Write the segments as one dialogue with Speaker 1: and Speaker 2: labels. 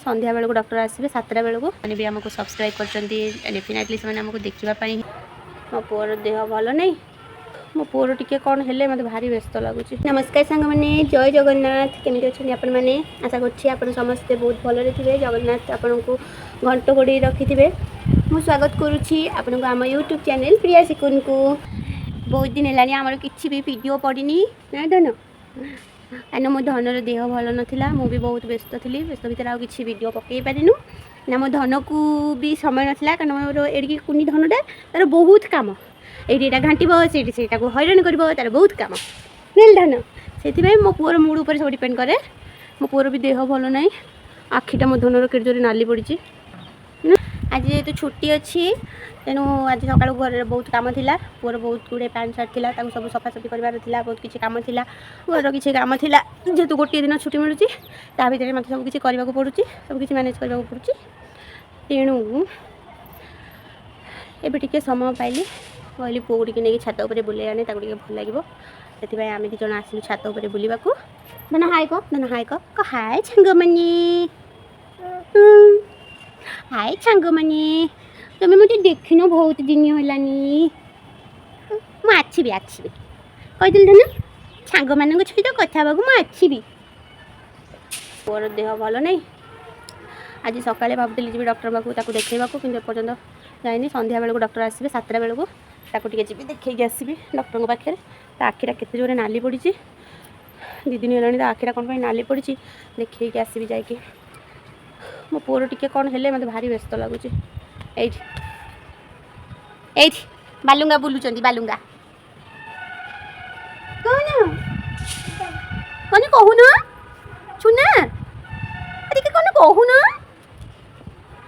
Speaker 1: संध्या बेलू डॉक्टर आसवे 7टा बेलू मैंने भी आमको सब्सक्राइब कर डेफिनेटली से देखा मो पुअर देह भल नहीं मो पुअर टी कौन है मत भारी व्यस्त लगुच। नमस्कार सांग मैंने जय जगन्नाथ केमी अच्छा आपण मैंने आशा कर समस्ते बहुत भलरे थे जगन्नाथ आपण को घंट गोड़ रखि थे। मु स्वागत करुच्ची आपण को आम यूट्यूब चैनल प्रिया सिकुन को। बहुत दिन है आमर किसी भी वीडियो पड़नी ना धन कहीं मो धनर देह भल नाला मुझे बहुत व्यस्त थी व्यस्त भितर आ कि वीडियो पकई पारिनु ना मो धन को भी समय नाला कारण मोर एडिकी कुनी धनटा तार बहुत कम ये घाटिब से हैरान कर तार बहुत कम नहीं धन से मो पुअर मूड उपर सब डिपेंड करे। मो पुअर भी देह भल ना आखिटा मो धनर केजोरे नाली पड़ी आज जेहेतु छुट्टी अच्छी तेणु आज सकाल घर बहुत कम था पुअर बहुत गुड़े पैंट सार्ट था सब सफासफी करार बहुत किसी कम था घर किसी कम था जेहेतु गोटे दिन छुट्टी मिलूँ ता भर मत सब किसी करने को पड़ुची सब किसी मैनेज करने को पड़ुची तेणु एबे टिके समय पाइली कहली पुओ टी नहीं छात उपर बुले आने भल लगे से आम दी जन आसलु छात उपर बुलवा धन हाय कह हाय सांग मैंने हाय सांग मैंने तुम्हें मत देख न बहुत दिन होलानी मुझे कहीदि धन सांग मान सहित कथा मुझे पुअर देह भल नहीं आज सकाଳେ भावुली जी डॉक्टर पाखु देखा कि एपर्तन जाइनी संध्या बेलू डॉक्टर आसवे 7टा बेलू टे जी देखी आसवि डॉक्टर पाखे आखिरा केते जोरे नाली पड़ी 2 दिन है आखिरा कौन नाली पड़ी देखी आसवि जाकि मो पुअर टी कौन है मत भारी व्यस्त लगुच। बालुंगा बुलूं बालुंगा कौन कौन कहून छुना अरे कौन कहून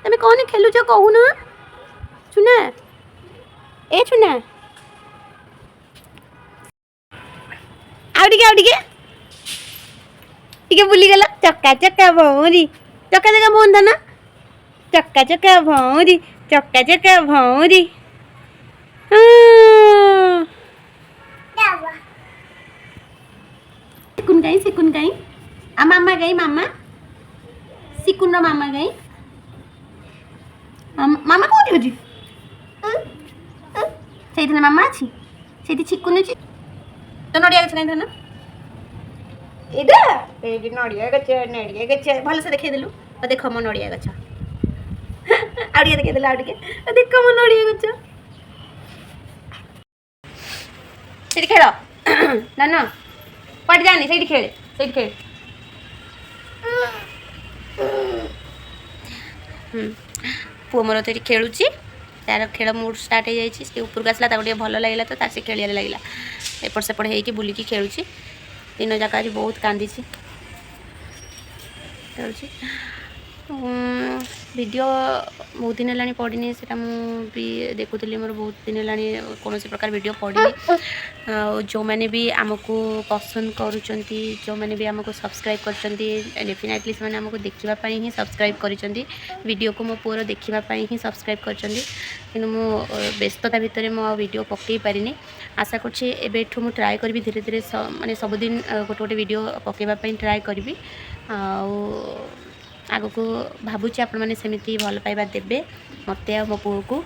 Speaker 1: तुम कौन खेलुच कहून छुना ए छुना आउटे बुलीगला चक्का चक्का भौरी चक्का चक्का बोन ना चक्का चक्का भौरी चक्का चक्का भौरी सिकुन गई आ मामा गई मामा सिकुन मामा गई मामा कौन अच्छी से मामा अच्छी से चिकुन अच्छी तो नड़िया गछ कहीं इधर नड़िया गछ भल से देखे देलु देख मो नड़िया गछ आड़िया देखे देलु आड़िके देख मो नड़िया गछ से खेल ना ना पट जानी से खेल पुओ मोर तो खेलुची तार खेल मूड स्टार्ट हो जाए ऊपर आसला भल लगे तो से खेल लगे एपट सेपट हो बुलिकी खेलुची दिन जाक आज बहुत कांदी खेलुची वीडियो बहुत दिन है पड़नी से भी देखुली मोर बहुत दिन है कौन प्रकार वीडियो पड़नी जो मैंने भी आमको पसंद करुँच जो मैंने भी आमको सब्सक्राइब कर डेफिनेटली से आमको देखापी ही सब्सक्राइब कर वीडियो को मो पुअर देखापी ही सब्सक्राइब कर मु व्यस्तता भितर मो वीडियो पकई पारिनी आशा करेठू मुझे ट्राए करी धीरे धीरे माने सबुदिन गोटे गोटे वीडियो पकईवाई ट्राए करी आग को भावुँ आपण मैंने सेमती भल पाइबा देबे मते आ मो पुओ को।